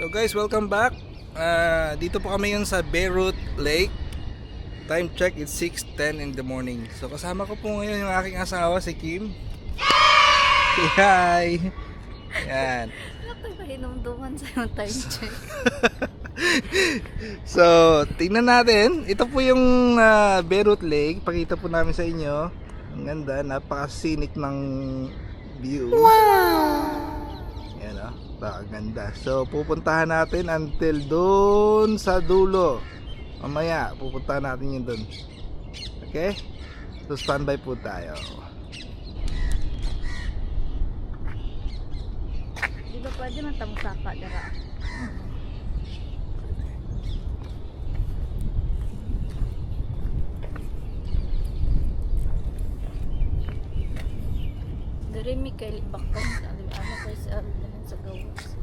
So guys, welcome back. Dito po kami yun sa Beirut Lake. Time check, it's 6:10 in the morning. So kasama ko po ngayon yung aking asawa, si Kim. Say hi! Yan. Napapahinumduman sa yung time check. So, tingnan natin. Ito po yung Beirut Lake. Pakita po namin sa inyo. Ang ganda, napaka-scenic ng view. Wow! Yan o, ganda. So, pupuntahan natin until doon sa dulo. Mamaya, pupuntahan natin yun doon. Okay? So, standby po tayo. Di ba pwede man tamusaka dara? Dari mi kay libakon sa ano kay sa dalan sa gawas.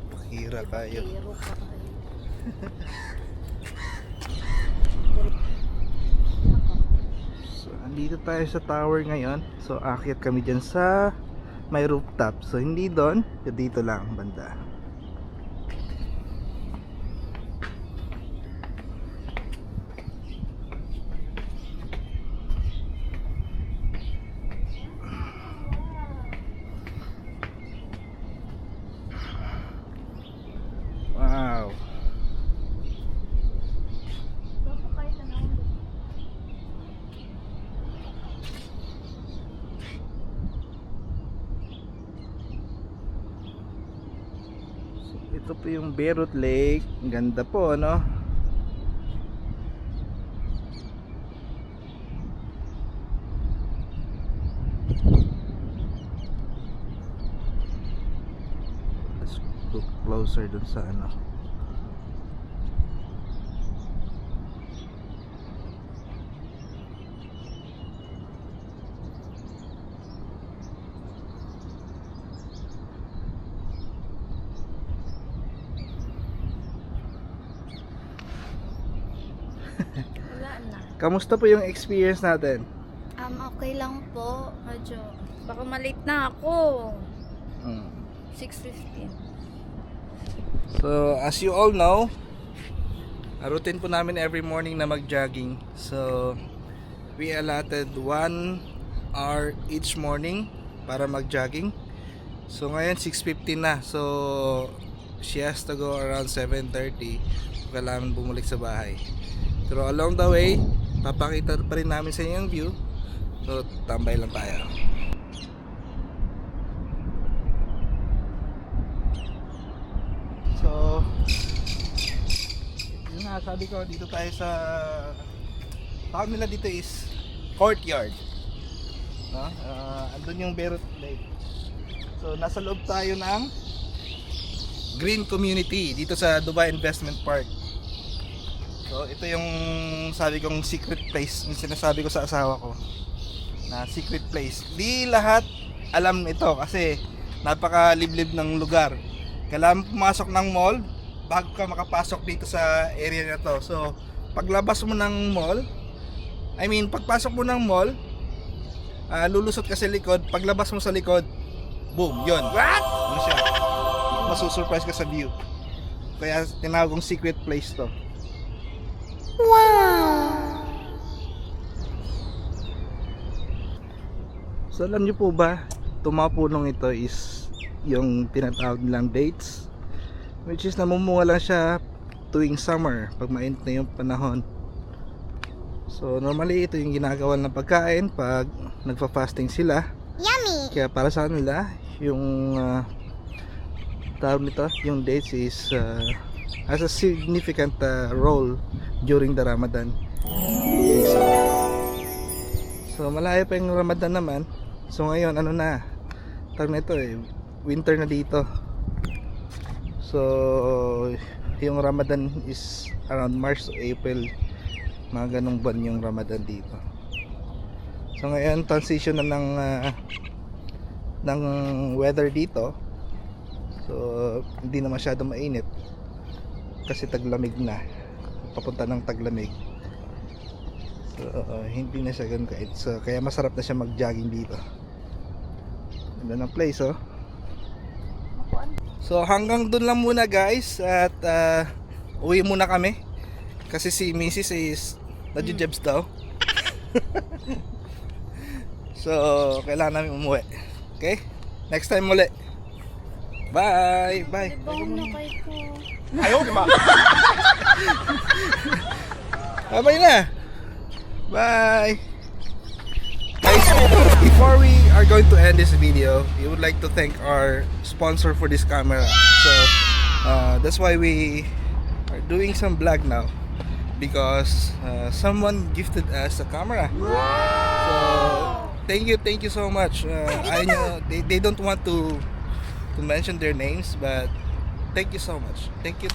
Pakira tayo. Hero pa kayo. So, andito tayo sa tower ngayon. So, aakyat kami dyan sa may rooftop. So, hindi doon. Dito lang, banda. Wow. Bako kayo tanawon. Ito po yung Beirut Lake. Ang ganda po, no? Let's look closer dun sa ano. Wala na. Kamusta po yung experience natin? Okay lang po. Medyo baka malate na ako. 6:15. So, as you all know, routine po namin every morning na mag-jogging. So, we allotted 1 hour each morning para mag-jogging. So, ngayon 6:15 na. So, she has to go around 7:30. Kailangan bumalik sa bahay. Pero along the way, papakita pa rin namin sa inyo yung view. So, tambay lang tayo. So, yun nga, sabi ko, dito tayo sa tawag nila dito is courtyard, no? Andun yung Beirut Lake. So, nasa loob tayo ng green community dito sa Dubai Investment Park. So, ito yung sabi kong secret place, yung sinasabi ko sa asawa ko na secret place. Di lahat alam ito kasi napakaliblib ng lugar. Kailangan pumasok ng mall bago ka makapasok dito sa area na to. So, paglabas mo ng mall, pagpasok mo ng mall, lulusot ka sa likod. Paglabas mo sa likod, boom, yun. What? Ano siya? Masusurprise ka sa view. Kaya tinawag kong secret place to. Wow! So, alam niyo po ba, itong mga punong ito is yung tinatawag nilang dates, which is namumunga lang siya tuwing summer pag mainit na yung panahon. So normally ito yung ginagawa ng pagkain pag nagfa-fasting sila. Yummy! Kaya para sa kanila yung tawag nito, yung dates is has a significant role during the Ramadan. So malayo pa yung Ramadan naman. So ngayon ano na, tawag na ito winter na dito. So yung Ramadan is around March to April, mga ganong buwan yung Ramadan dito. So ngayon transition na ng weather dito. So hindi na masyado mainit kasi taglamig na, papunta ng taglamig. So hindi na siya ganun kait. So kaya masarap na siya mag-jogging dito. Ganda ng place, oh. So hanggang dun lang muna guys. At uwi muna kami. Kasi si Mrs. is nadjijebs daw. So kailangan namin umuwi. Okay? Next time muli. Bye! Bye! Libang na kay ko. Bye na! Bye! Guys, before we are going to end this video, we would like to thank our sponsor for this camera. So, that's why we are doing some vlog now. Because someone gifted us a camera. So, thank you so much. I know they don't want to mention their names, but thank you so much. Thank you.